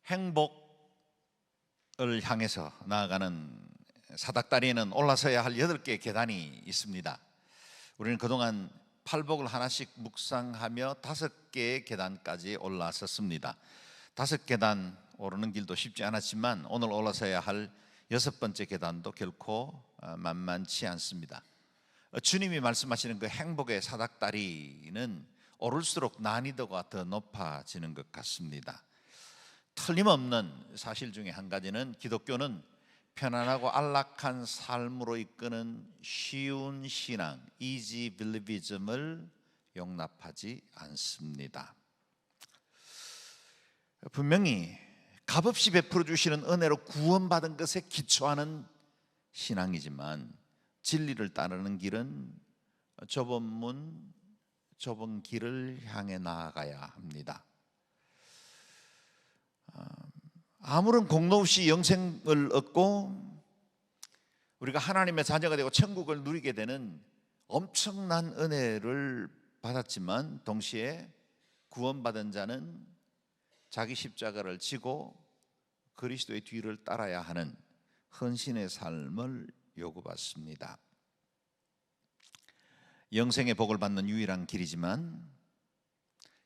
행복을 향해서 나아가는 사닥다리에는 올라서야 할 8개의 계단이 있습니다. 우리는 그동안 팔복을 하나씩 묵상하며 5개의 계단까지 올라섰습니다. 5계단 오르는 길도 쉽지 않았지만 오늘 올라서야 할 6번째 계단도 결코 만만치 않습니다. 주님이 말씀하시는 그 행복의 사닥다리는 오를수록 난이도가 더 높아지는 것 같습니다. 틀림없는 사실 중에 한 가지는 기독교는 편안하고 안락한 삶으로 이끄는 쉬운 신앙, easy believism을 용납하지 않습니다. 분명히 값없이 베풀어 주시는 은혜로 구원받은 것에 기초하는 신앙이지만 진리를 따르는 길은 좁은 문, 좁은 길을 향해 나아가야 합니다. 아무런 공로 없이 영생을 얻고 우리가 하나님의 자녀가 되고 천국을 누리게 되는 엄청난 은혜를 받았지만 동시에 구원받은 자는 자기 십자가를 지고 그리스도의 뒤를 따라야 하는 헌신의 삶을 요구받습니다. 영생의 복을 받는 유일한 길이지만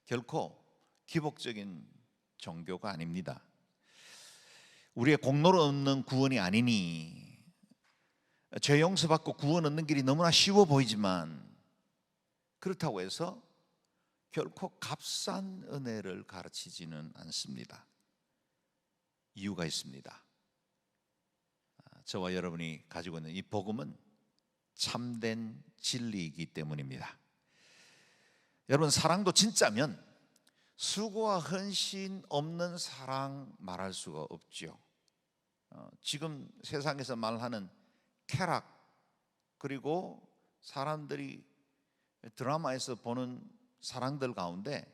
결코 기복적인 종교가 아닙니다. 우리의 공로로 얻는 구원이 아니니 죄 용서받고 구원 얻는 길이 너무나 쉬워 보이지만 그렇다고 해서 결코 값싼 은혜를 가르치지는 않습니다. 이유가 있습니다. 저와 여러분이 가지고 있는 이 복음은 참된 진리이기 때문입니다. 여러분, 사랑도 진짜면 수고와 헌신 없는 사랑 말할 수가 없죠. 지금 세상에서 말하는 쾌락, 그리고 사람들이 드라마에서 보는 사랑들 가운데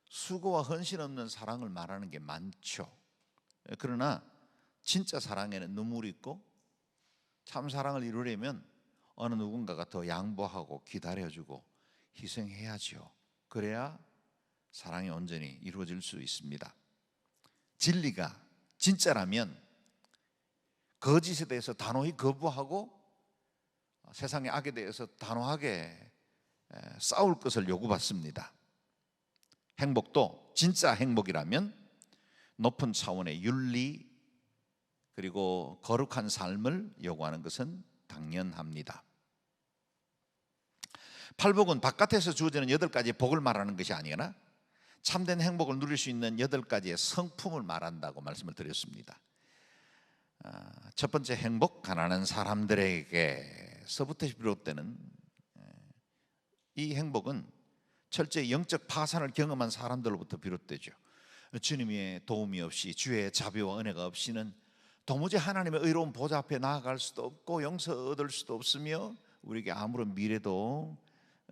수고와 헌신 없는 사랑을 말하는 게 많죠. 그러나 진짜 사랑에는 눈물이 있고 참 사랑을 이루려면 어느 누군가가 더 양보하고 기다려주고 희생해야죠. 그래야 사랑이 온전히 이루어질 수 있습니다. 진리가 진짜라면 거짓에 대해서 단호히 거부하고 세상의 악에 대해서 단호하게 싸울 것을 요구받습니다. 행복도 진짜 행복이라면 높은 차원의 윤리 그리고 거룩한 삶을 요구하는 것은 당연합니다. 팔복은 바깥에서 주어지는 8가지의 복을 말하는 것이 아니라 참된 행복을 누릴 수 있는 8가지의 성품을 말한다고 말씀을 드렸습니다. 첫 번째 행복, 가난한 사람들에게서부터 비롯되는 이 행복은 철저히 영적 파산을 경험한 사람들로부터 비롯되죠. 주님의 도움이 없이, 주의 자비와 은혜가 없이는 도무지 하나님의 의로운 보좌 앞에 나아갈 수도 없고 용서 얻을 수도 없으며 우리에게 아무런 미래도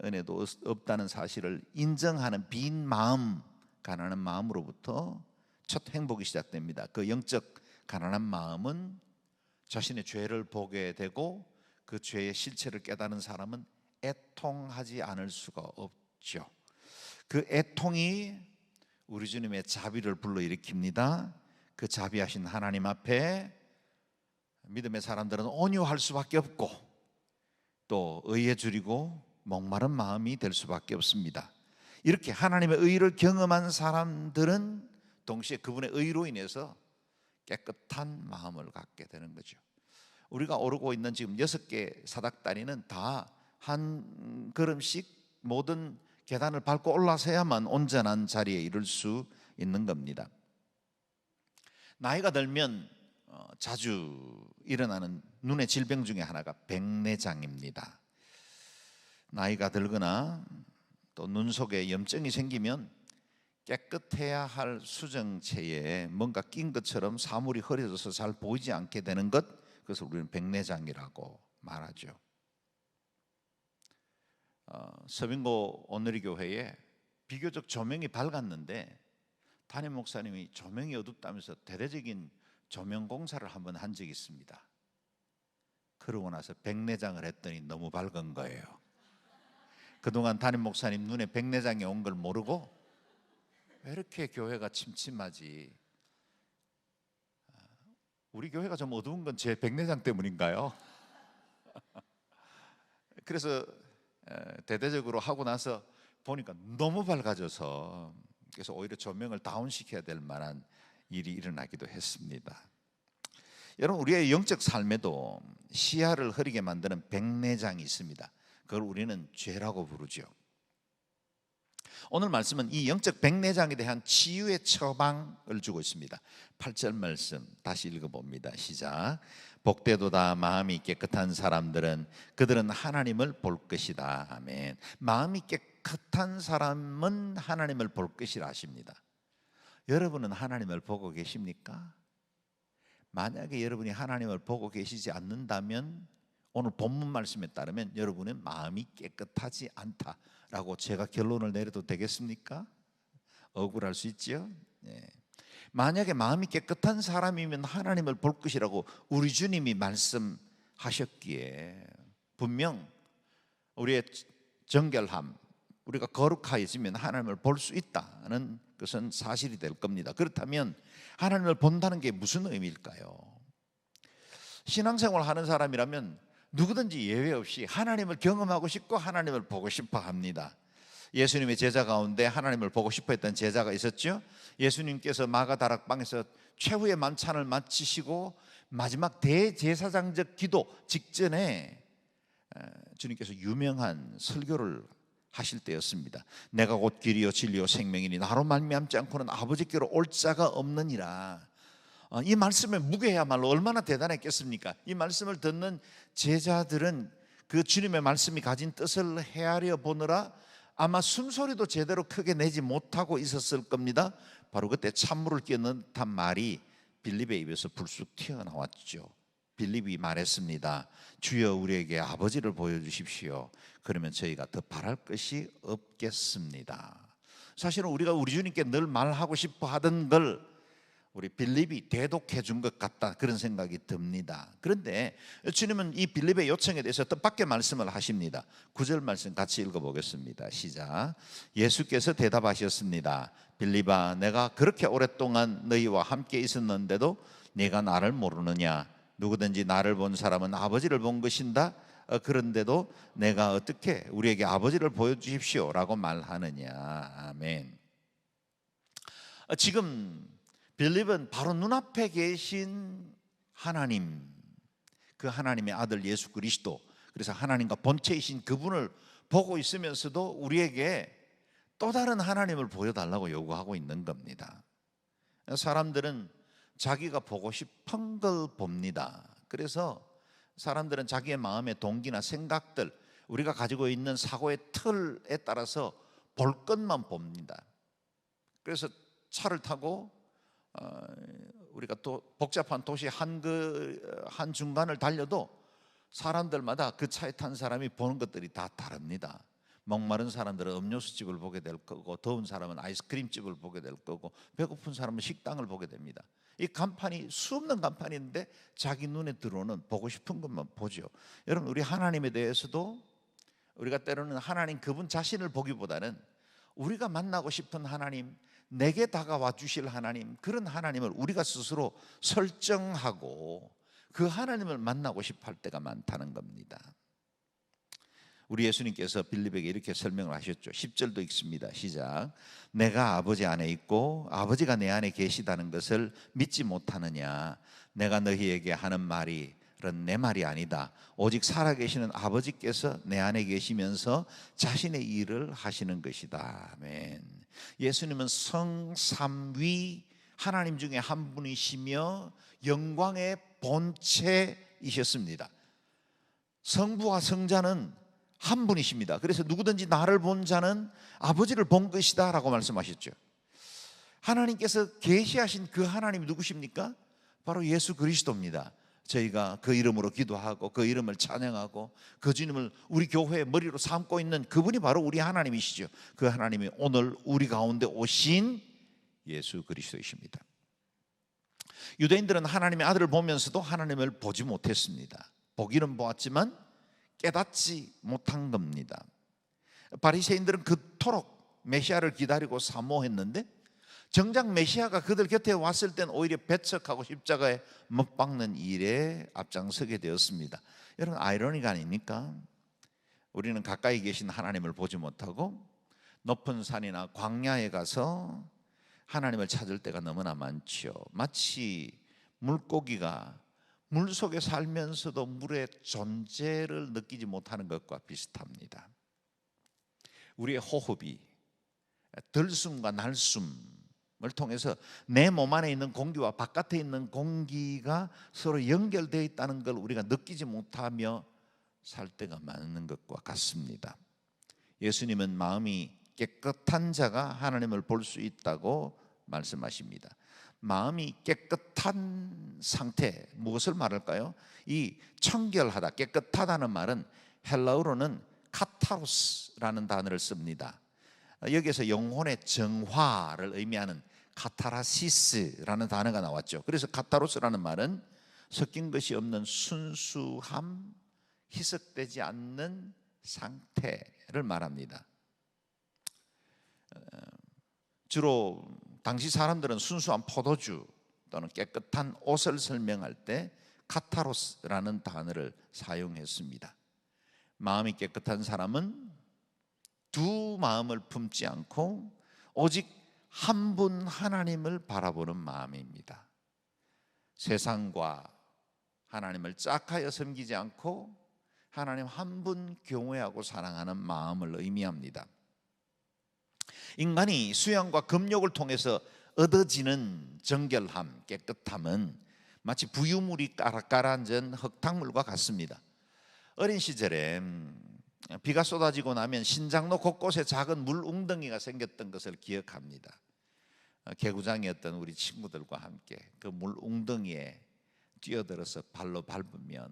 은혜도 없다는 사실을 인정하는 빈 마음, 가난한 마음으로부터 첫 행복이 시작됩니다. 그 영적 가난한 마음은 자신의 죄를 보게 되고 그 죄의 실체를 깨달은 사람은 애통하지 않을 수가 없죠. 그 애통이 우리 주님의 자비를 불러일으킵니다. 그 자비하신 하나님 앞에 믿음의 사람들은 온유할 수밖에 없고 또 의에 줄이고 목마른 마음이 될 수밖에 없습니다. 이렇게 하나님의 의를 경험한 사람들은 동시에 그분의 의로 인해서 깨끗한 마음을 갖게 되는 거죠. 우리가 오르고 있는 지금 6개 사닥다리는 다 한 걸음씩 모든 계단을 밟고 올라서야만 온전한 자리에 이를 수 있는 겁니다. 나이가 들면 자주 일어나는 눈의 질병 중에 하나가 백내장입니다. 나이가 들거나 또 눈 속에 염증이 생기면 깨끗해야 할 수정체에 뭔가 낀 것처럼 사물이 흐려져서 잘 보이지 않게 되는 것, 그것을 우리는 백내장이라고 말하죠. 서빙고 오늘의 교회에 비교적 조명이 밝았는데 담임 목사님이 조명이 어둡다면서 대대적인 조명 공사를 한번 한 적이 있습니다. 그러고 나서 백내장을 했더니 너무 밝은 거예요. 그동안 담임 목사님 눈에 백내장이 온 걸 모르고 왜 이렇게 교회가 침침하지? 우리 교회가 좀 어두운 건 제 백내장 때문인가요? 그래서 대대적으로 하고 나서 보니까 너무 밝아져서, 그래서 오히려 조명을 다운시켜야 될 만한 일이 일어나기도 했습니다. 여러분, 우리의 영적 삶에도 시야를 흐리게 만드는 백내장이 있습니다. 그걸 우리는 죄라고 부르죠. 오늘 말씀은 이 영적 백내장에 대한 치유의 처방을 주고 있습니다. 8절 말씀 다시 읽어봅니다. 시작. 복되도다 마음이 깨끗한 사람들은 그들은 하나님을 볼 것이다. 아멘. 마음이 깨끗한 사람은 하나님을 볼 것이라 하십니다. 여러분은 하나님을 보고 계십니까? 만약에 여러분이 하나님을 보고 계시지 않는다면 오늘 본문 말씀에 따르면 여러분의 마음이 깨끗하지 않다라고 제가 결론을 내려도 되겠습니까? 억울할 수 있죠. 만약에 마음이 깨끗한 사람이면 하나님을 볼 것이라고 우리 주님이 말씀하셨기에 분명 우리의 정결함, 우리가 거룩하여지면 하나님을 볼 수 있다는 것은 사실이 될 겁니다. 그렇다면 하나님을 본다는 게 무슨 의미일까요? 신앙생활 하는 사람이라면 누구든지 예외 없이 하나님을 경험하고 싶고 하나님을 보고 싶어 합니다. 예수님의 제자 가운데 하나님을 보고 싶어 했던 제자가 있었죠. 예수님께서 마가다락방에서 최후의 만찬을 마치시고 마지막 대제사장적 기도 직전에 주님께서 유명한 설교를 하실 때였습니다. 내가 곧 길이요 진리요 생명이니 나로 말미암지 않고는 아버지께로 올 자가 없느니라. 이 말씀의 무게야말로 얼마나 대단했겠습니까? 이 말씀을 듣는 제자들은 그 주님의 말씀이 가진 뜻을 헤아려 보느라 아마 숨소리도 제대로 크게 내지 못하고 있었을 겁니다. 바로 그때 찬물을 끼얹은 듯한 말이 빌립의 입에서 불쑥 튀어나왔죠. 빌립이 말했습니다. 주여 우리에게 아버지를 보여주십시오. 그러면 저희가 더 바랄 것이 없겠습니다. 사실은 우리가 우리 주님께 늘 말하고 싶어 하던 걸 우리 빌립이 대독해 준 것 같다, 그런 생각이 듭니다. 그런데 주님은 이 빌립의 요청에 대해서 뜻밖의 말씀을 하십니다. 9절 말씀 같이 읽어보겠습니다. 시작. 예수께서 대답하셨습니다. 빌립아, 내가 그렇게 오랫동안 너희와 함께 있었는데도 네가 나를 모르느냐? 누구든지 나를 본 사람은 아버지를 본 것인다. 그런데도 내가 어떻게 우리에게 아버지를 보여주십시오 라고 말하느냐. 아멘. 지금 빌립은 바로 눈앞에 계신 하나님, 그 하나님의 아들 예수 그리스도, 그래서 하나님과 본체이신 그분을 보고 있으면서도 우리에게 또 다른 하나님을 보여달라고 요구하고 있는 겁니다. 사람들은 자기가 보고 싶은 걸 봅니다. 그래서 사람들은 자기의 마음의 동기나 생각들, 우리가 가지고 있는 사고의 틀에 따라서 볼 것만 봅니다. 그래서 차를 타고 우리가 또 복잡한 도시 한 중간을 달려도 사람들마다 그 차에 탄 사람이 보는 것들이 다 다릅니다. 목마른 사람들은 음료수집을 보게 될 거고, 더운 사람은 아이스크림집을 보게 될 거고, 배고픈 사람은 식당을 보게 됩니다. 이 간판이 수없는 간판인데 자기 눈에 들어오는 보고 싶은 것만 보죠. 여러분, 우리 하나님에 대해서도 우리가 때로는 하나님 그분 자신을 보기보다는 우리가 만나고 싶은 하나님, 내게 다가와 주실 하나님, 그런 하나님을 우리가 스스로 설정하고 그 하나님을 만나고 싶어 할 때가 많다는 겁니다. 우리 예수님께서 빌립에게 이렇게 설명을 하셨죠. 10절도 읽습니다. 시작. 내가 아버지 안에 있고 아버지가 내 안에 계시다는 것을 믿지 못하느냐? 내가 너희에게 하는 말이 내 말이 아니다. 오직 살아계시는 아버지께서 내 안에 계시면서 자신의 일을 하시는 것이다. 아멘. 예수님은 성삼위 하나님 중에 한 분이시며 영광의 본체이셨습니다. 성부와 성자는 한 분이십니다. 그래서 누구든지 나를 본 자는 아버지를 본 것이다 라고 말씀하셨죠. 하나님께서 계시하신 그 하나님이 누구십니까? 바로 예수 그리스도입니다. 저희가 그 이름으로 기도하고 그 이름을 찬양하고 그 주님을 우리 교회의 머리로 삼고 있는 그분이 바로 우리 하나님이시죠. 그 하나님이 오늘 우리 가운데 오신 예수 그리스도이십니다. 유대인들은 하나님의 아들을 보면서도 하나님을 보지 못했습니다. 보기는 보았지만 깨닫지 못한 겁니다. 바리새인들은 그토록 메시아를 기다리고 사모했는데 정작 메시아가 그들 곁에 왔을 땐 오히려 배척하고 십자가에 못 박는 일에 앞장서게 되었습니다. 여러분, 아이러니가 아닙니까? 우리는 가까이 계신 하나님을 보지 못하고 높은 산이나 광야에 가서 하나님을 찾을 때가 너무나 많죠. 마치 물고기가 물속에 살면서도 물의 존재를 느끼지 못하는 것과 비슷합니다. 우리의 호흡이 들숨과 날숨을 통해서 내 몸 안에 있는 공기와 바깥에 있는 공기가 서로 연결되어 있다는 걸 우리가 느끼지 못하며 살 때가 많은 것과 같습니다. 예수님은 마음이 깨끗한 자가 하나님을 볼 수 있다고 말씀하십니다. 마음이 깨끗한 상태, 무엇을 말할까요? 이 청결하다, 깨끗하다는 말은 헬라어로는 카타로스라는 단어를 씁니다. 여기에서 영혼의 정화를 의미하는 카타라시스라는 단어가 나왔죠. 그래서 카타로스라는 말은 섞인 것이 없는 순수함, 희석되지 않는 상태를 말합니다. 주로 당시 사람들은 순수한 포도주 또는 깨끗한 옷을 설명할 때 카타로스라는 단어를 사용했습니다. 마음이 깨끗한 사람은 두 마음을 품지 않고 오직 한 분 하나님을 바라보는 마음입니다. 세상과 하나님을 짝하여 섬기지 않고 하나님 한 분 경외하고 사랑하는 마음을 의미합니다. 인간이 수양과 금욕을 통해서 얻어지는 정결함, 깨끗함은 마치 부유물이 가라앉은 흙탕물과 같습니다. 어린 시절에 비가 쏟아지고 나면 신장로 곳곳에 작은 물 웅덩이가 생겼던 것을 기억합니다. 개구장이었던 우리 친구들과 함께 그 물 웅덩이에 뛰어들어서 발로 밟으면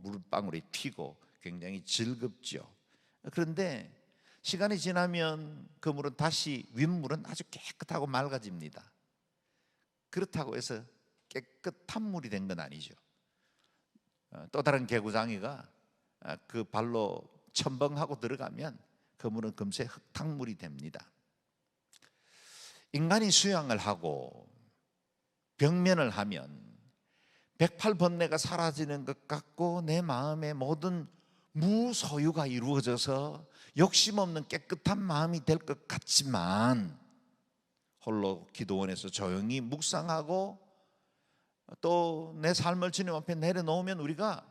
물방울이 튀고 굉장히 즐겁죠. 그런데 시간이 지나면 그 물은 다시 윗물은 아주 깨끗하고 맑아집니다. 그렇다고 해서 깨끗한 물이 된 건 아니죠. 또 다른 개구장이가 그 발로 첨벙하고 들어가면 그 물은 금세 흙탕물이 됩니다. 인간이 수양을 하고 병면을 하면 108번뇌가 사라지는 것 같고 내 마음의 모든 무소유가 이루어져서 욕심 없는 깨끗한 마음이 될 것 같지만 홀로 기도원에서 조용히 묵상하고 또 내 삶을 주님 앞에 내려놓으면 우리가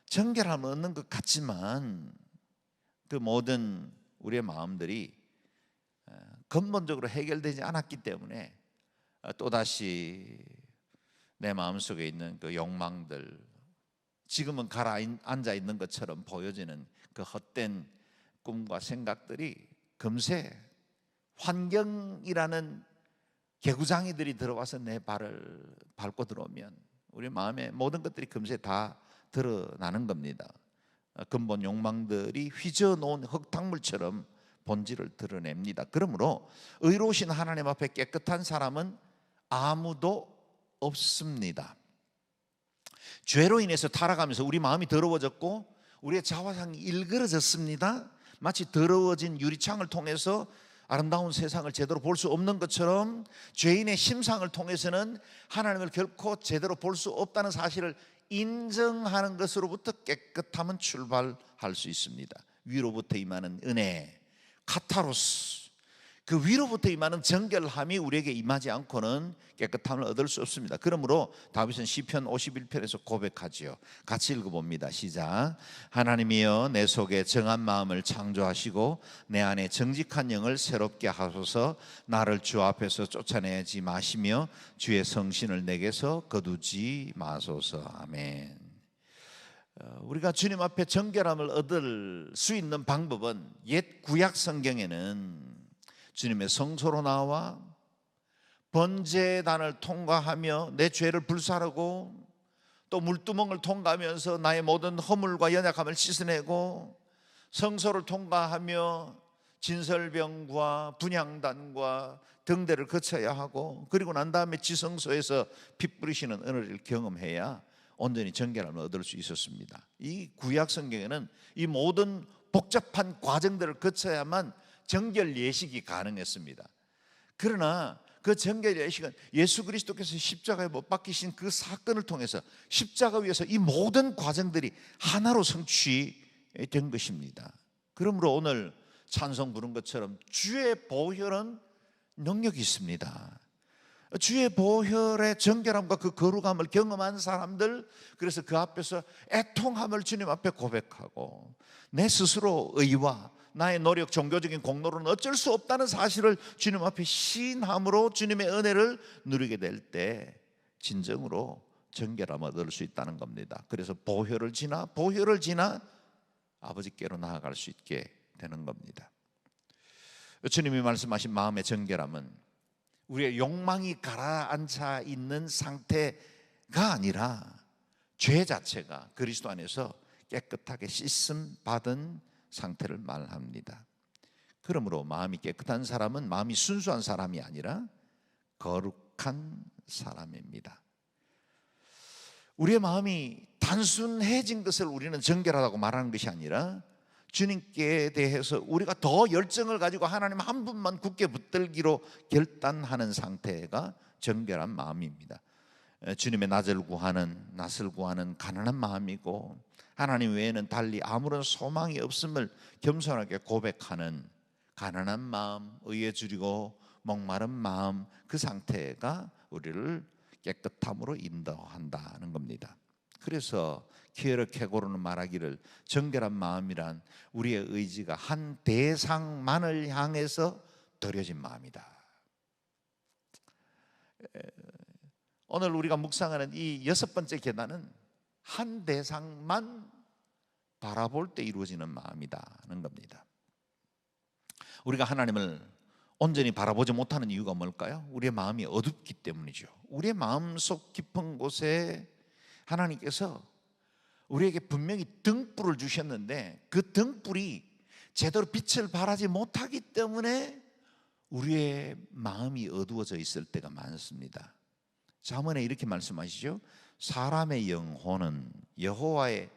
정결함을 얻는 것 같지만 그 모든 우리의 마음들이 근본적으로 해결되지 않았기 때문에 또다시 내 마음속에 있는 그 욕망들, 지금은 가라앉아 있는 것처럼 보여지는 그 헛된 꿈과 생각들이 금세 환경이라는 개구장이들이 들어와서 내 발을 밟고 들어오면 우리 마음의 모든 것들이 금세 다 드러나는 겁니다. 근본 욕망들이 휘저놓은 흙탕물처럼 본질을 드러냅니다. 그러므로 의로우신 하나님 앞에 깨끗한 사람은 아무도 없습니다. 죄로 인해서 타락하면서 우리 마음이 더러워졌고 우리의 자화상이 일그러졌습니다. 마치 더러워진 유리창을 통해서 아름다운 세상을 제대로 볼 수 없는 것처럼 죄인의 심상을 통해서는 하나님을 결코 제대로 볼 수 없다는 사실을 인정하는 것으로부터 깨끗함은 출발할 수 있습니다. 위로부터 임하는 은혜, 카타로스, 그 위로부터 임하는 정결함이 우리에게 임하지 않고는 깨끗함을 얻을 수 없습니다. 그러므로 다윗은 시편 51편에서 고백하지요. 같이 읽어봅니다. 시작. 하나님이여 내 속에 정한 마음을 창조하시고 내 안에 정직한 영을 새롭게 하소서. 나를 주 앞에서 쫓아내지 마시며 주의 성신을 내게서 거두지 마소서. 아멘. 우리가 주님 앞에 정결함을 얻을 수 있는 방법은 옛 구약 성경에는 주님의 성소로 나와 번제단을 통과하며 내 죄를 불사르고 또 물두멍을 통과하면서 나의 모든 허물과 연약함을 씻어내고 성소를 통과하며 진설병과 분향단과 등대를 거쳐야 하고 그리고 난 다음에 지성소에서 피 뿌리시는 은혜를 경험해야 온전히 정결함을 얻을 수 있었습니다. 이 구약 성경에는 이 모든 복잡한 과정들을 거쳐야만 정결 예식이 가능했습니다. 그러나 그 정결의 의식은 예수 그리스도께서 십자가에 못 박히신 그 사건을 통해서 십자가 위에서 이 모든 과정들이 하나로 성취된 것입니다. 그러므로 오늘 찬송 부른 것처럼 주의 보혈은 능력이 있습니다. 주의 보혈의 정결함과 그 거룩함을 경험한 사람들, 그래서 그 앞에서 애통함을 주님 앞에 고백하고 내 스스로 의와 나의 노력, 종교적인 공로로는 어쩔 수 없다는 사실을 주님 앞에 시인함으로 주님의 은혜를 누리게 될 때 진정으로 정결함을 얻을 수 있다는 겁니다. 그래서 보혈을 지나 아버지께로 나아갈 수 있게 되는 겁니다. 주님이 말씀하신 마음의 정결함은 우리의 욕망이 가라앉아 있는 상태가 아니라 죄 자체가 그리스도 안에서 깨끗하게 씻음 받은 상태를 말합니다. 그러므로 마음이 깨끗한 사람은 마음이 순수한 사람이 아니라 거룩한 사람입니다. 우리의 마음이 단순해진 것을 우리는 정결하다고 말하는 것이 아니라 주님께 대해서 우리가 더 열정을 가지고 하나님 한 분만 굳게 붙들기로 결단하는 상태가 정결한 마음입니다. 주님의 낯을 구하는 가난한 마음이고 하나님 외에는 달리 아무런 소망이 없음을 겸손하게 고백하는 가난한 마음, 의에 줄이고 목마른 마음, 그 상태가 우리를 깨끗함으로 인도한다는 겁니다. 그래서 키에르케고르는 말하기를 정결한 마음이란 우리의 의지가 한 대상만을 향해서 들여진 마음이다. 오늘 우리가 묵상하는 이 6번째 계단은 한 대상만 바라볼 때 이루어지는 마음이다는 겁니다. 우리가 하나님을 온전히 바라보지 못하는 이유가 뭘까요? 우리의 마음이 어둡기 때문이죠. 우리의 마음속 깊은 곳에 하나님께서 우리에게 분명히 등불을 주셨는데 그 등불이 제대로 빛을 발하지 못하기 때문에 우리의 마음이 어두워져 있을 때가 많습니다. 잠언에 이렇게 말씀하시죠. 사람의 영혼은 여호와의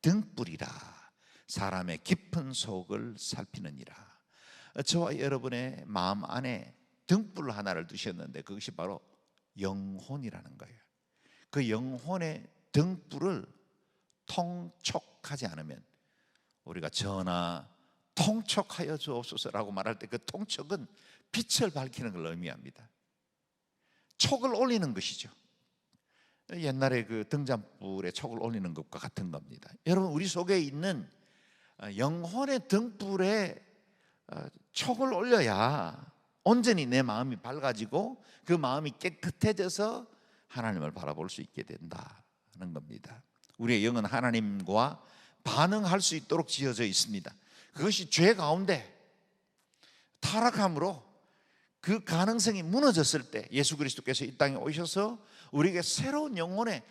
등불이라 사람의 깊은 속을 살피느니라. 저와 여러분의 마음 안에 등불 하나를 두셨는데 그것이 바로 영혼이라는 거예요. 그 영혼의 등불을 통촉하지 않으면, 우리가 전하 통촉하여 주옵소서라고 말할 때 그 통촉은 빛을 밝히는 걸 의미합니다. 촉을 올리는 것이죠. 옛날에 그 등잔불에 촉을 올리는 것과 같은 겁니다. 여러분, 우리 속에 있는 영혼의 등불에 촉을 올려야 온전히 내 마음이 밝아지고 그 마음이 깨끗해져서 하나님을 바라볼 수 있게 된다는 겁니다. 우리의 영은 하나님과 반응할 수 있도록 지어져 있습니다. 그것이 죄 가운데 타락함으로 그 가능성이 무너졌을 때 예수 그리스도께서 이 땅에 오셔서 우리에게 새로운 영혼의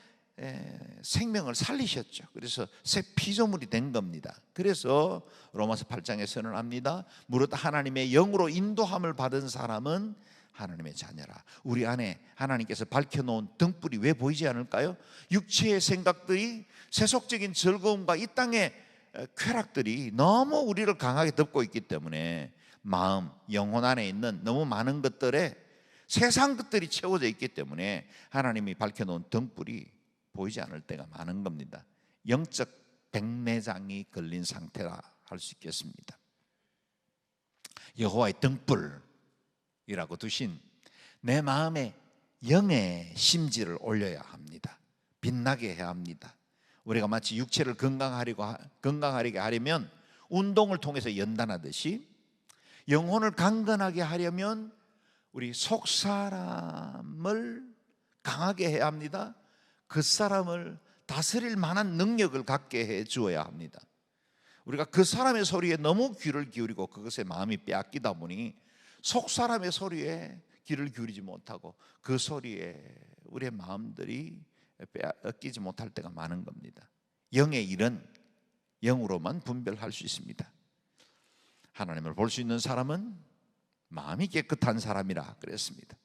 생명을 살리셨죠. 그래서 새 피조물이 된 겁니다. 그래서 로마서 8장에 선언합니다. 무릇 하나님의 영으로 인도함을 받은 사람은 하나님의 자녀라. 우리 안에 하나님께서 밝혀놓은 등불이 왜 보이지 않을까요? 육체의 생각들이, 세속적인 즐거움과 이 땅의 쾌락들이 너무 우리를 강하게 덮고 있기 때문에 마음, 영혼 안에 있는 너무 많은 것들에 세상 것들이 채워져 있기 때문에 하나님이 밝혀놓은 등불이 보이지 않을 때가 많은 겁니다. 영적 백내장이 걸린 상태라 할 수 있겠습니다. 여호와의 등불이라고 두신 내 마음에 영의 심지를 올려야 합니다. 빛나게 해야 합니다. 우리가 마치 육체를 건강하게 하려면 운동을 통해서 연단하듯이 영혼을 강건하게 하려면 우리 속 사람을 강하게 해야 합니다. 그 사람을 다스릴 만한 능력을 갖게 해 주어야 합니다. 우리가 그 사람의 소리에 너무 귀를 기울이고 그것에 마음이 빼앗기다 보니 속 사람의 소리에 귀를 기울이지 못하고 그 소리에 우리의 마음들이 빼앗기지 못할 때가 많은 겁니다. 영의 일은 영으로만 분별할 수 있습니다. 하나님을 볼 수 있는 사람은 마음이 깨끗한 사람이라 그랬습니다.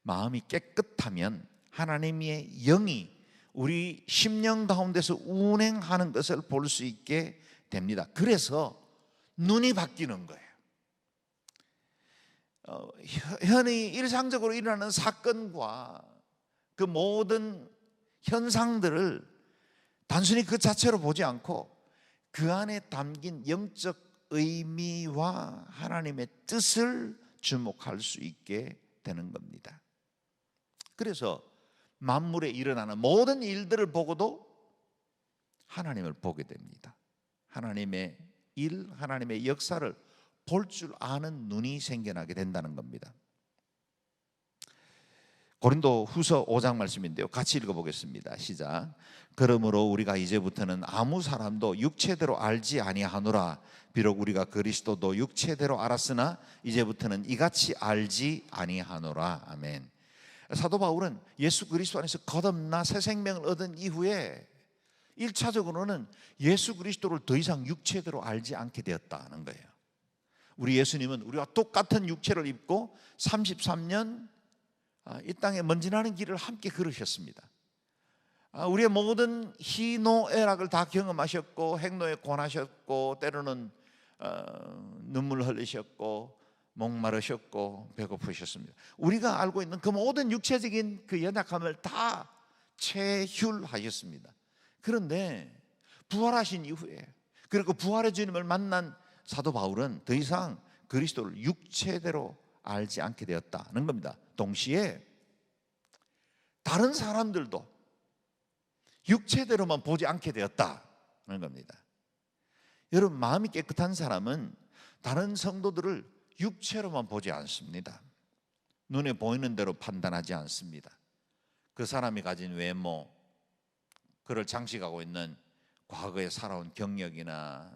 마음이 깨끗하면 하나님의 영이 우리 심령 가운데서 운행하는 것을 볼 수 있게 됩니다. 그래서 눈이 바뀌는 거예요. 현이 일상적으로 일어나는 사건과 그 모든 현상들을 단순히 그 자체로 보지 않고 그 안에 담긴 영적 의미와 하나님의 뜻을 주목할 수 있게 되는 겁니다. 그래서 만물에 일어나는 모든 일들을 보고도 하나님을 보게 됩니다. 하나님의 일, 하나님의 역사를 볼 줄 아는 눈이 생겨나게 된다는 겁니다. 고린도 후서 5장 말씀인데요, 같이 읽어보겠습니다. 시작. 그러므로 우리가 이제부터는 아무 사람도 육체대로 알지 아니하노라. 비록 우리가 그리스도도 육체대로 알았으나 이제부터는 이같이 알지 아니하노라. 아멘. 사도 바울은 예수 그리스도 안에서 거듭나 새 생명을 얻은 이후에 1차적으로는 예수 그리스도를 더 이상 육체대로 알지 않게 되었다는 거예요. 우리 예수님은 우리와 똑같은 육체를 입고 33년 이 땅에 먼지나는 길을 함께 걸으셨습니다. 우리의 모든 희노애락을 다 경험하셨고 행노에 권하셨고 때로는 눈물 흘리셨고 목마르셨고 배고프셨습니다. 우리가 알고 있는 그 모든 육체적인 그 연약함을 다 체휼하셨습니다. 그런데 부활하신 이후에, 그리고 부활의 주님을 만난 사도 바울은 더 이상 그리스도를 육체대로 알지 않게 되었다는 겁니다. 동시에 다른 사람들도 육체대로만 보지 않게 되었다는 겁니다. 여러분, 마음이 깨끗한 사람은 다른 성도들을 육체로만 보지 않습니다. 눈에 보이는 대로 판단하지 않습니다. 그 사람이 가진 외모, 그를 장식하고 있는 과거에 살아온 경력이나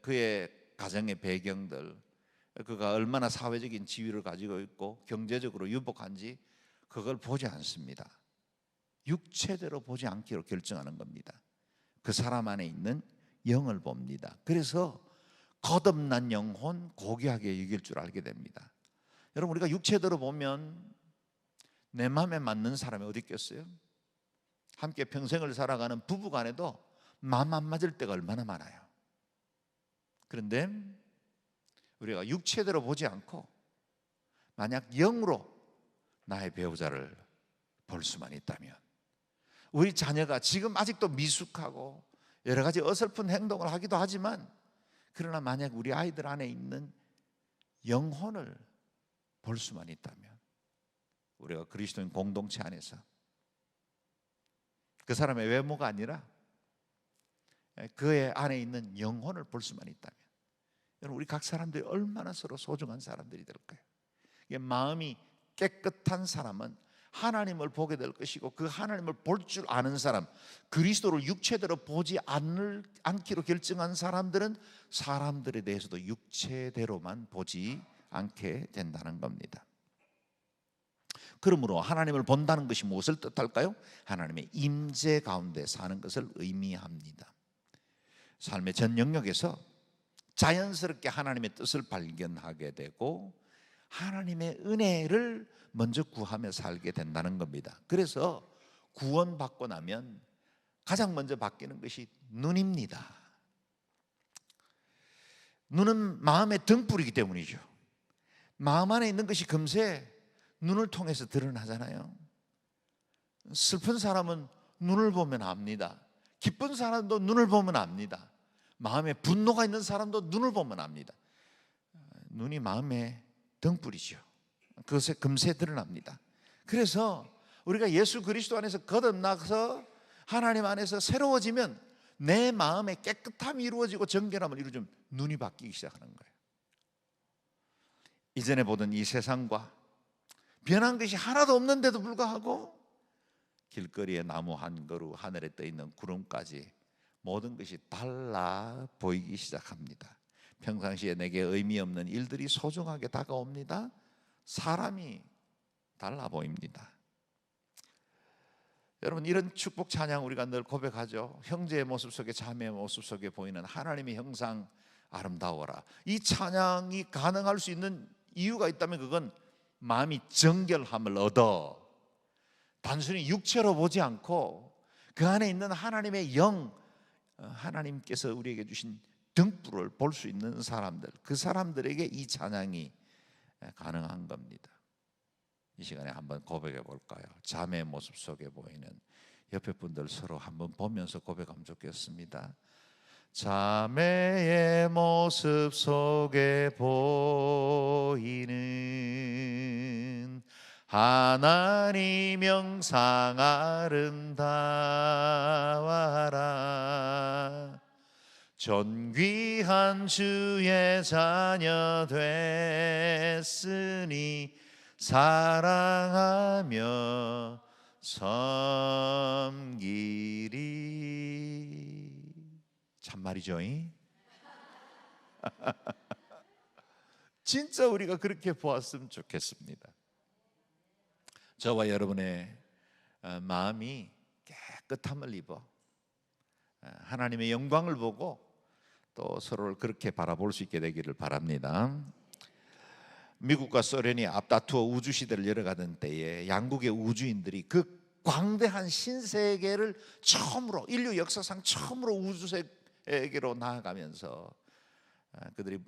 그의 가정의 배경들, 그가 얼마나 사회적인 지위를 가지고 있고 경제적으로 유복한지 그걸 보지 않습니다. 육체대로 보지 않기로 결정하는 겁니다. 그 사람 안에 있는 영을 봅니다. 그래서 거듭난 영혼 고귀하게 여길 줄 알게 됩니다. 여러분, 우리가 육체대로 보면 내 마음에 맞는 사람이 어디 있겠어요? 함께 평생을 살아가는 부부 간에도 마음 안 맞을 때가 얼마나 많아요. 그런데 우리가 육체대로 보지 않고 만약 영으로 나의 배우자를 볼 수만 있다면, 우리 자녀가 지금 아직도 미숙하고 여러 가지 어설픈 행동을 하기도 하지만, 그러나 만약 우리 아이들 안에 있는 영혼을 볼 수만 있다면, 우리가 그리스도인 공동체 안에서 그 사람의 외모가 아니라 그의 안에 있는 영혼을 볼 수만 있다면, 여러분, 우리 각 사람들이 얼마나 서로 소중한 사람들이 될까요? 마음이 깨끗한 사람은 하나님을 보게 될 것이고, 그 하나님을 볼 줄 아는 사람, 그리스도를 육체대로 보지 않기로 결정한 사람들은 사람들에 대해서도 육체대로만 보지 않게 된다는 겁니다. 그러므로 하나님을 본다는 것이 무엇을 뜻할까요? 하나님의 임재 가운데 사는 것을 의미합니다. 삶의 전 영역에서 자연스럽게 하나님의 뜻을 발견하게 되고 하나님의 은혜를 먼저 구하며 살게 된다는 겁니다. 그래서 구원받고 나면 가장 먼저 바뀌는 것이 눈입니다. 눈은 마음의 등불이기 때문이죠. 마음 안에 있는 것이 금세 눈을 통해서 드러나잖아요. 슬픈 사람은 눈을 보면 압니다. 기쁜 사람도 눈을 보면 압니다. 마음에 분노가 있는 사람도 눈을 보면 압니다. 눈이 마음의 등불이죠. 그것에 금세 드러납니다. 그래서 우리가 예수 그리스도 안에서 거듭나서 하나님 안에서 새로워지면 내 마음에 깨끗함이 이루어지고 정결함을 이루어지면 눈이 바뀌기 시작하는 거예요. 이전에 보던 이 세상과 변한 것이 하나도 없는데도 불구하고 길거리에 나무 한 그루, 하늘에 떠 있는 구름까지 모든 것이 달라 보이기 시작합니다. 평상시에 내게 의미 없는 일들이 소중하게 다가옵니다. 사람이 달라 보입니다. 여러분, 이런 축복 찬양 우리가 늘 고백하죠. 형제의 모습 속에 자매의 모습 속에 보이는 하나님의 형상 아름다워라. 이 찬양이 가능할 수 있는 이유가 있다면 그건 마음이 정결함을 얻어 단순히 육체로 보지 않고 그 안에 있는 하나님의 영, 하나님께서 우리에게 주신 등불을 볼 수 있는 사람들, 그 사람들에게 이 찬양이 가능한 겁니다. 이 시간에 한번 고백해 볼까요? 자매의 모습 속에 보이는 옆에 분들 서로 한번 보면서 고백하면 좋겠습니다. 자매의 모습 속에 보이는 하나님 영상 아름다워라. 존귀한 주의 자녀 됐으니 사랑하며 섬기리. 참말이죠. 진짜 우리가 그렇게 보았으면 좋겠습니다. 저와 여러분의 마음이 깨끗함을 입어 하나님의 영광을 보고 또 서로를 그렇게 바라볼 수 있게 되기를 바랍니다. 미국과 소련이 앞다투어 우주시대를 열어가던 때에 양국의 우주인들이 그 광대한 신세계를 처음으로, 인류 역사상 처음으로 우주세계로 나아가면서 그들이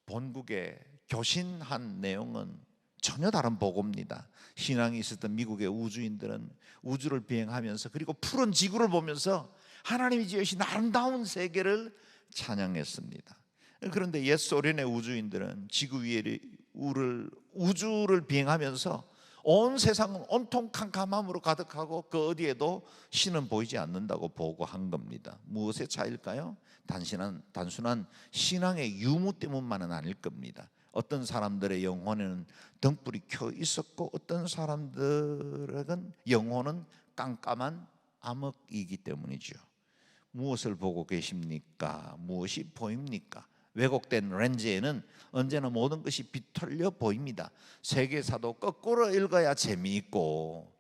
본국에 교신한 내용은 전혀 다른 보고입니다. 신앙이 있었던 미국의 우주인들은 우주를 비행하면서 그리고 푸른 지구를 보면서 하나님이 지으신 아름다운 세계를 찬양했습니다. 그런데 옛 소련의 우주인들은 지구 위에 우주를 비행하면서 온 세상은 온통 캄캄함으로 가득하고 그 어디에도 신은 보이지 않는다고 보고한 겁니다. 무엇의 차이일까요? 단순한 신앙의 유무 때문만은 아닐 겁니다. 어떤 사람들의 영혼에는 등불이 켜 있었고 어떤 사람들에겐 영혼은 깜깜한 암흑이기 때문이죠. 무엇을 보고 계십니까? 무엇이 보입니까? 왜곡된 렌즈에는 언제나 모든 것이 비틀려 보입니다. 세계사도 거꾸로 읽어야 재미있고,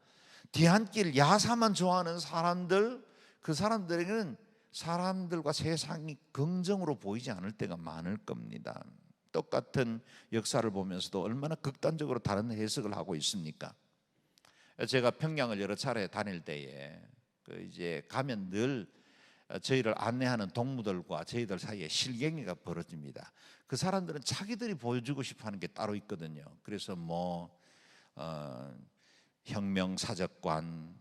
뒤안길 야사만 좋아하는 사람들, 그 사람들에게는 사람들과 세상이 긍정으로 보이지 않을 때가 많을 겁니다. 똑같은 역사를 보면서도 얼마나 극단적으로 다른 해석을 하고 있습니까? 제가 평양을 여러 차례 다닐 때에 이제 가면 늘 저희를 안내하는 동무들과 저희들 사이에 실갱이가 벌어집니다. 그 사람들은 자기들이 보여주고 싶어하는 게 따로 있거든요. 그래서 혁명사적관,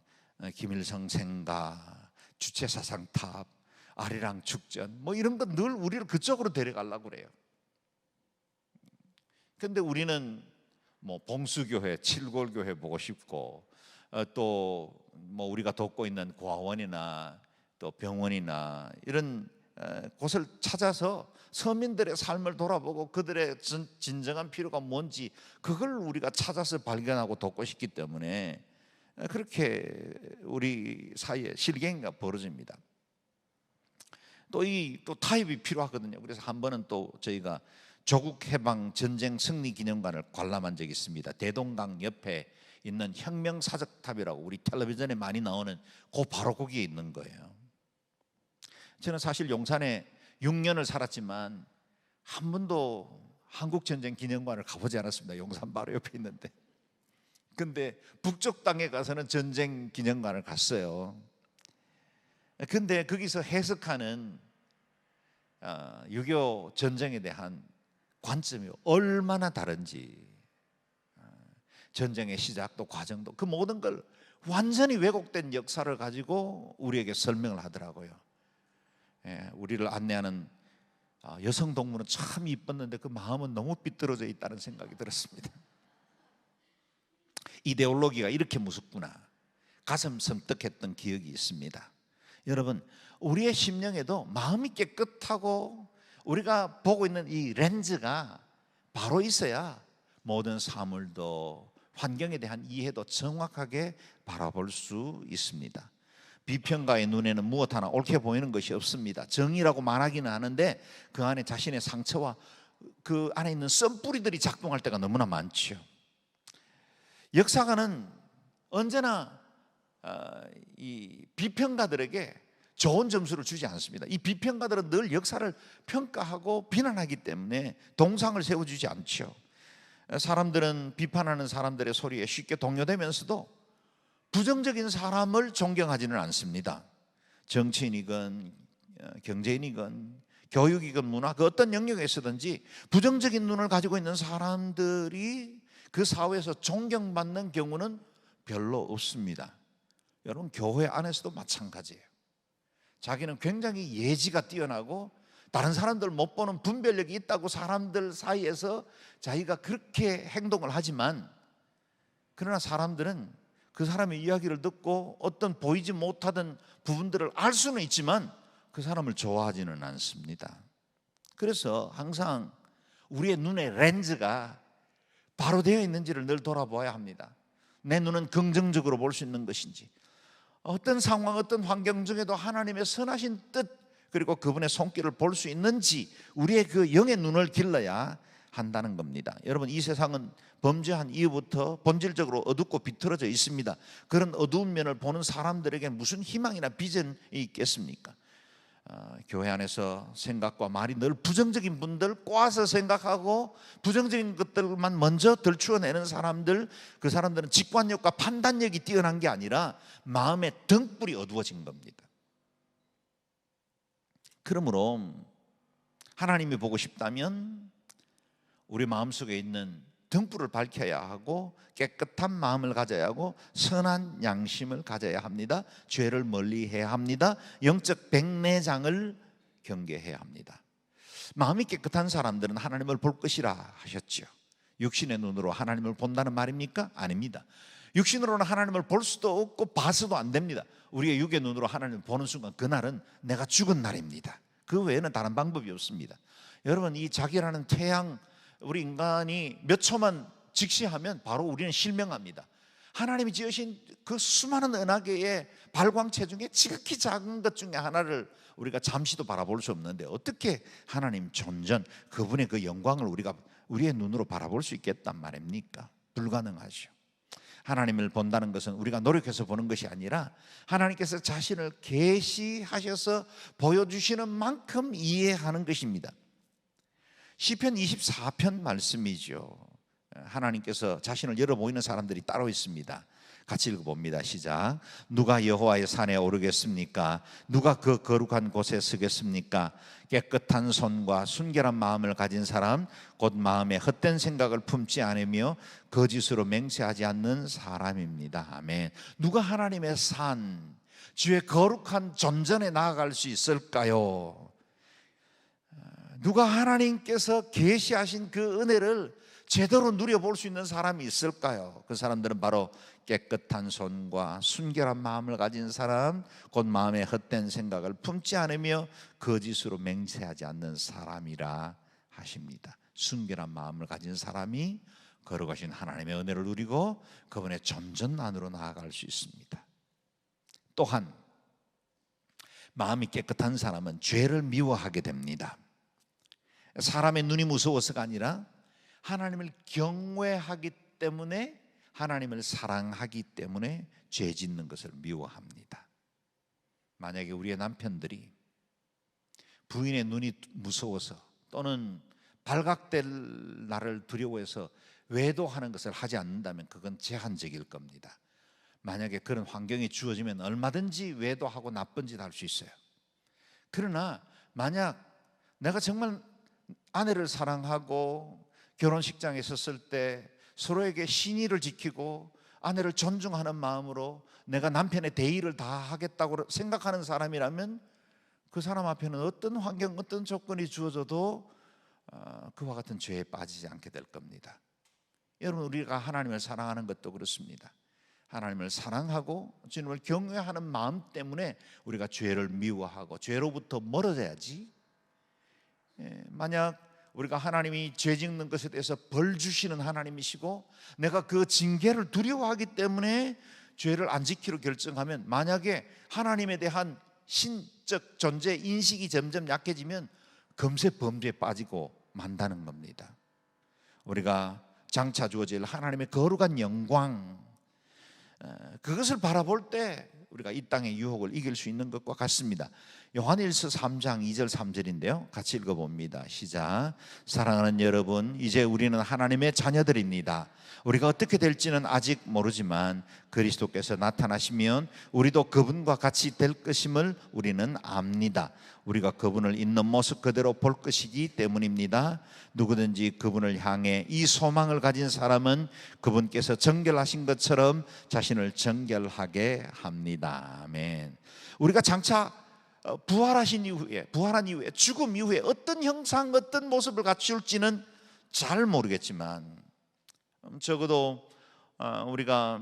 김일성 생가, 주체사상탑, 아리랑 축전 이런 거 늘 우리를 그쪽으로 데려가려고 그래요. 근데 우리는 봉수교회, 칠골교회 보고 싶고 또 우리가 돕고 있는 고아원이나 또 병원이나 이런 곳을 찾아서 서민들의 삶을 돌아보고 그들의 진정한 필요가 뭔지 그걸 우리가 찾아서 발견하고 돕고 싶기 때문에 그렇게 우리 사이에 실갱이가 벌어집니다. 또 타협이 필요하거든요. 그래서 한 번은 또 저희가 조국 해방 전쟁 승리 기념관을 관람한 적이 있습니다. 대동강 옆에 있는 혁명사적탑이라고 우리 텔레비전에 많이 나오는 바로 거기에 있는 거예요. 저는 사실 용산에 6년을 살았지만 한 번도 한국전쟁 기념관을 가보지 않았습니다. 용산 바로 옆에 있는데. 근데 북쪽 땅에 가서는 전쟁 기념관을 갔어요. 근데 거기서 해석하는 6.25 전쟁에 대한 관점이 얼마나 다른지, 전쟁의 시작도 과정도 그 모든 걸 완전히 왜곡된 역사를 가지고 우리에게 설명을 하더라고요. 우리를 안내하는 여성 동무는 참 이뻤는데 그 마음은 너무 삐뚤어져 있다는 생각이 들었습니다. 이데올로기가 이렇게 무섭구나, 가슴 섬뜩했던 기억이 있습니다. 여러분, 우리의 심령에도 마음이 깨끗하고 우리가 보고 있는 이 렌즈가 바로 있어야 모든 사물도 환경에 대한 이해도 정확하게 바라볼 수 있습니다. 비평가의 눈에는 무엇 하나 옳게 보이는 것이 없습니다. 정의라고 말하기는 하는데 그 안에 자신의 상처와 그 안에 있는 썬뿌리들이 작동할 때가 너무나 많죠. 역사가는 언제나 이 비평가들에게 좋은 점수를 주지 않습니다. 이 비평가들은 늘 역사를 평가하고 비난하기 때문에 동상을 세워주지 않죠. 사람들은 비판하는 사람들의 소리에 쉽게 동요되면서도 부정적인 사람을 존경하지는 않습니다. 정치인이건 경제인이건 교육이건 문화, 그 어떤 영역에서든지 부정적인 눈을 가지고 있는 사람들이 그 사회에서 존경받는 경우는 별로 없습니다. 여러분, 교회 안에서도 마찬가지예요. 자기는 굉장히 예지가 뛰어나고 다른 사람들 못 보는 분별력이 있다고 사람들 사이에서 자기가 그렇게 행동을 하지만, 그러나 사람들은 그 사람의 이야기를 듣고 어떤 보이지 못하던 부분들을 알 수는 있지만 그 사람을 좋아하지는 않습니다. 그래서 항상 우리의 눈의 렌즈가 바로 되어 있는지를 늘 돌아보아야 합니다. 내 눈은 긍정적으로 볼 수 있는 것인지, 어떤 상황, 어떤 환경 중에도 하나님의 선하신 뜻, 그리고 그분의 손길을 볼 수 있는지 우리의 그 영의 눈을 길러야 한다는 겁니다. 여러분, 이 세상은 범죄한 이후부터 본질적으로 어둡고 비틀어져 있습니다. 그런 어두운 면을 보는 사람들에게 무슨 희망이나 비전이 있겠습니까? 교회 안에서 생각과 말이 늘 부정적인 분들, 꼬아서 생각하고 부정적인 것들만 먼저 들추어내는 사람들, 그 사람들은 직관력과 판단력이 뛰어난 게 아니라 마음의 등불이 어두워진 겁니다. 그러므로 하나님이 보고 싶다면 우리 마음속에 있는 등불을 밝혀야 하고 깨끗한 마음을 가져야 하고 선한 양심을 가져야 합니다. 죄를 멀리해야 합니다. 영적 백내장을 경계해야 합니다. 마음이 깨끗한 사람들은 하나님을 볼 것이라 하셨죠. 육신의 눈으로 하나님을 본다는 말입니까? 아닙니다. 육신으로는 하나님을 볼 수도 없고 봐서도 안 됩니다. 우리의 육의 눈으로 하나님을 보는 순간 그날은 내가 죽은 날입니다. 그 외에는 다른 방법이 없습니다. 여러분, 이 자기라는 태양, 우리 인간이 몇 초만 직시하면 바로 우리는 실명합니다. 하나님이 지으신 그 수많은 은하계의 발광체 중에 지극히 작은 것 중에 하나를 우리가 잠시도 바라볼 수 없는데 어떻게 하나님 존전, 그분의 그 영광을 우리가 우리의 눈으로 바라볼 수 있겠단 말입니까? 불가능하죠. 하나님을 본다는 것은 우리가 노력해서 보는 것이 아니라 하나님께서 자신을 계시하셔서 보여주시는 만큼 이해하는 것입니다. 시편 24편 말씀이죠. 하나님께서 자신을 열어 보이는 사람들이 따로 있습니다. 같이 읽어봅니다. 시작. 누가 여호와의 산에 오르겠습니까? 누가 그 거룩한 곳에 서겠습니까? 깨끗한 손과 순결한 마음을 가진 사람, 곧 마음에 헛된 생각을 품지 않으며 거짓으로 맹세하지 않는 사람입니다. 아멘. 누가 하나님의 산, 주의 거룩한 존전에 나아갈 수 있을까요? 누가 하나님께서 계시하신 그 은혜를 제대로 누려볼 수 있는 사람이 있을까요? 그 사람들은 바로 깨끗한 손과 순결한 마음을 가진 사람, 곧 마음에 헛된 생각을 품지 않으며 거짓으로 맹세하지 않는 사람이라 하십니다. 순결한 마음을 가진 사람이 거룩하신 하나님의 은혜를 누리고 그분의 존전 안으로 나아갈 수 있습니다. 또한 마음이 깨끗한 사람은 죄를 미워하게 됩니다. 사람의 눈이 무서워서가 아니라 하나님을 경외하기 때문에, 하나님을 사랑하기 때문에 죄 짓는 것을 미워합니다. 만약에 우리의 남편들이 부인의 눈이 무서워서 또는 발각될 날을 두려워해서 외도하는 것을 하지 않는다면 그건 제한적일 겁니다. 만약에 그런 환경이 주어지면 얼마든지 외도하고 나쁜 짓 할 수 있어요. 그러나 만약 내가 정말 아내를 사랑하고 결혼식장에 섰을 때 서로에게 신의를 지키고 아내를 존중하는 마음으로 내가 남편의 대의를 다 하겠다고 생각하는 사람이라면 그 사람 앞에는 어떤 환경, 어떤 조건이 주어져도 그와 같은 죄에 빠지지 않게 될 겁니다. 여러분, 우리가 하나님을 사랑하는 것도 그렇습니다. 하나님을 사랑하고 주님을 경외하는 마음 때문에 우리가 죄를 미워하고 죄로부터 멀어져야지. 만약 우리가 하나님이 죄 짓는 것에 대해서 벌 주시는 하나님이시고 내가 그 징계를 두려워하기 때문에 죄를 안 지키려 결정하면, 만약에 하나님에 대한 신적 존재 인식이 점점 약해지면 금세 범죄에 빠지고 만다는 겁니다. 우리가 장차 주어질 하나님의 거룩한 영광, 그것을 바라볼 때 우리가 이 땅의 유혹을 이길 수 있는 것과 같습니다. 요한일서 3장 2절 3절인데요. 같이 읽어봅니다. 시작. 사랑하는 여러분, 이제 우리는 하나님의 자녀들입니다. 우리가 어떻게 될지는 아직 모르지만 그리스도께서 나타나시면 우리도 그분과 같이 될 것임을 우리는 압니다. 우리가 그분을 있는 모습 그대로 볼 것이기 때문입니다. 누구든지 그분을 향해 이 소망을 가진 사람은 그분께서 정결하신 것처럼 자신을 정결하게 합니다. 아멘. 우리가 장차 부활한 이후에 죽음 이후에 어떤 형상, 어떤 모습을 갖출지는 잘 모르겠지만 적어도 우리가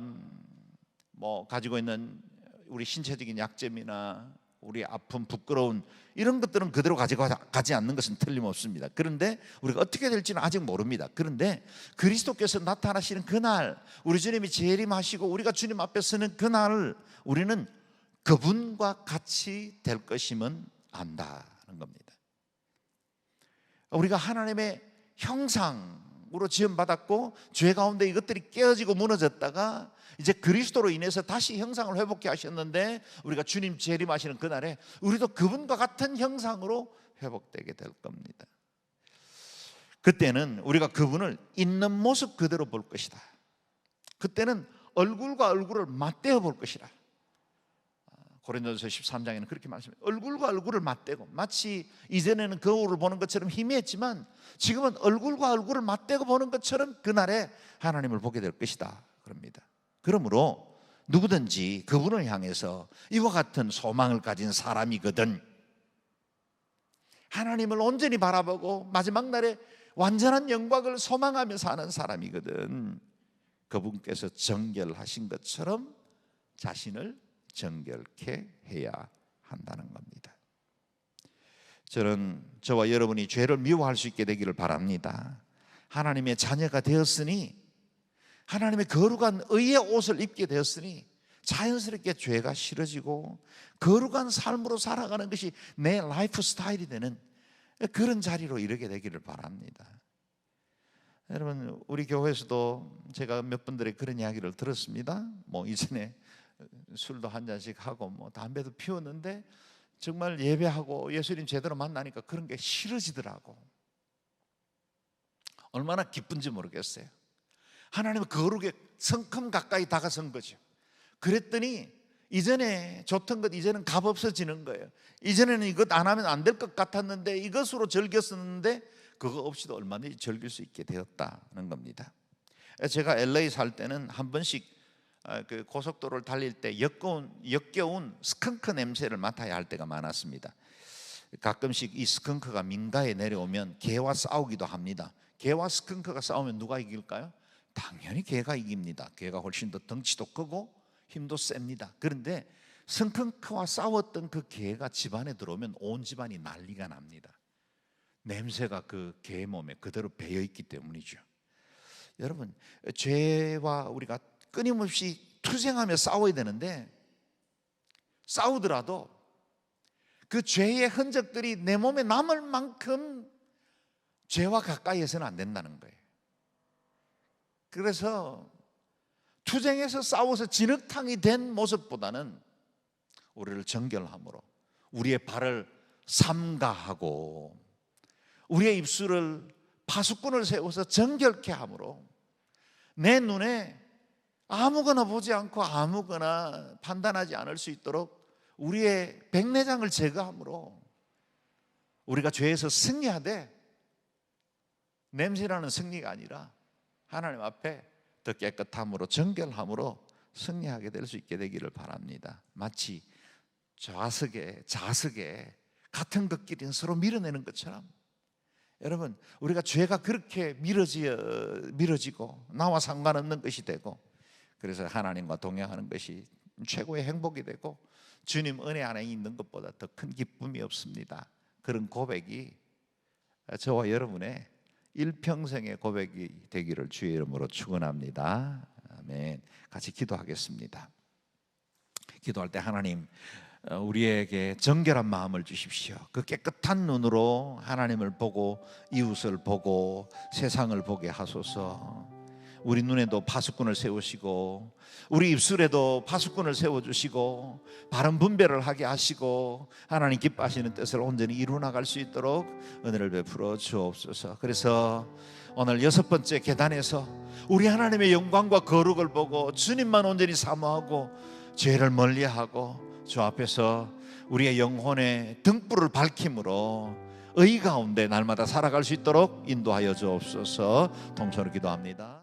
가지고 있는 우리 신체적인 약점이나 우리 아픔, 부끄러운 이런 것들은 그대로 가지고 가지 않는 것은 틀림없습니다. 그런데 우리가 어떻게 될지는 아직 모릅니다. 그런데 그리스도께서 나타나시는 그날, 우리 주님이 재림하시고 우리가 주님 앞에 서는 그날, 우리는 그분과 같이 될 것임은 안다는 겁니다. 우리가 하나님의 형상으로 지음받았고 죄 가운데 이것들이 깨어지고 무너졌다가 이제 그리스도로 인해서 다시 형상을 회복해 하셨는데 우리가 주님 재림하시는 그날에 우리도 그분과 같은 형상으로 회복되게 될 겁니다. 그때는 우리가 그분을 있는 모습 그대로 볼 것이다. 그때는 얼굴과 얼굴을 맞대어 볼 것이다. 고린도전서 13장에는 그렇게 말씀해요. 얼굴과 얼굴을 맞대고, 마치 이전에는 거울을 보는 것처럼 희미했지만 지금은 얼굴과 얼굴을 맞대고 보는 것처럼 그날에 하나님을 보게 될 것이다 그럽니다. 그러므로 누구든지 그분을 향해서 이와 같은 소망을 가진 사람이거든, 하나님을 온전히 바라보고 마지막 날에 완전한 영광을 소망하며 사는 사람이거든, 그분께서 정결하신 것처럼 자신을 정결케 해야 한다는 겁니다. 저는 저와 여러분이 죄를 미워할 수 있게 되기를 바랍니다. 하나님의 자녀가 되었으니, 하나님의 거룩한 의의 옷을 입게 되었으니 자연스럽게 죄가 싫어지고 거룩한 삶으로 살아가는 것이 내 라이프 스타일이 되는 그런 자리로 이르게 되기를 바랍니다. 여러분, 우리 교회에서도 제가 몇 분들의 그런 이야기를 들었습니다. 이전에 술도 한 잔씩 하고 담배도 피웠는데 정말 예배하고 예수님 제대로 만나니까 그런 게 싫어지더라고. 얼마나 기쁜지 모르겠어요. 하나님의 거룩에 성큼 가까이 다가선 거죠. 그랬더니 이전에 좋던 것 이제는 값 없어지는 거예요. 이전에는 이것 안 하면 안 될 것 같았는데 이것으로 즐겼었는데 그거 없이도 얼마든지 즐길 수 있게 되었다는 겁니다. 제가 LA 살 때는 한 번씩 그 고속도로를 달릴 때 역겨운 스컹크 냄새를 맡아야 할 때가 많았습니다. 가끔씩 이 스컹크가 민가에 내려오면 개와 싸우기도 합니다. 개와 스컹크가 싸우면 누가 이길까요? 당연히 개가 이깁니다. 개가 훨씬 더 덩치도 크고 힘도 셉니다. 그런데 스컹크와 싸웠던 그 개가 집안에 들어오면 온 집안이 난리가 납니다. 냄새가 그 개 몸에 그대로 배어있기 때문이죠. 여러분, 죄와 우리가 끊임없이 투쟁하며 싸워야 되는데 싸우더라도 그 죄의 흔적들이 내 몸에 남을 만큼 죄와 가까이에서는 안 된다는 거예요. 그래서 투쟁에서 싸워서 진흙탕이 된 모습보다는 우리를 정결함으로, 우리의 발을 삼가하고 우리의 입술을 파수꾼을 세워서 정결케 함으로 내 눈에 아무거나 보지 않고 아무거나 판단하지 않을 수 있도록 우리의 백내장을 제거함으로 우리가 죄에서 승리하되 냄새나는 승리가 아니라 하나님 앞에 더 깨끗함으로 정결함으로 승리하게 될 수 있게 되기를 바랍니다. 마치 좌석에 같은 것끼리는 서로 밀어내는 것처럼, 여러분, 우리가 죄가 그렇게 밀어지고 나와 상관없는 것이 되고, 그래서 하나님과 동행하는 것이 최고의 행복이 되고 주님 은혜 안에 있는 것보다 더 큰 기쁨이 없습니다. 그런 고백이 저와 여러분의 일평생의 고백이 되기를 주의 이름으로 축원합니다. 아멘. 같이 기도하겠습니다. 기도할 때 하나님, 우리에게 정결한 마음을 주십시오. 그 깨끗한 눈으로 하나님을 보고 이웃을 보고 세상을 보게 하소서. 우리 눈에도 파수꾼을 세우시고 우리 입술에도 파수꾼을 세워주시고 바른 분별을 하게 하시고 하나님 기뻐하시는 뜻을 온전히 이루어나갈 수 있도록 은혜를 베풀어 주옵소서. 그래서 오늘 6번째 계단에서 우리 하나님의 영광과 거룩을 보고 주님만 온전히 사모하고 죄를 멀리하고 주 앞에서 우리의 영혼의 등불을 밝힘으로 의 가운데 날마다 살아갈 수 있도록 인도하여 주옵소서. 동서로 기도합니다.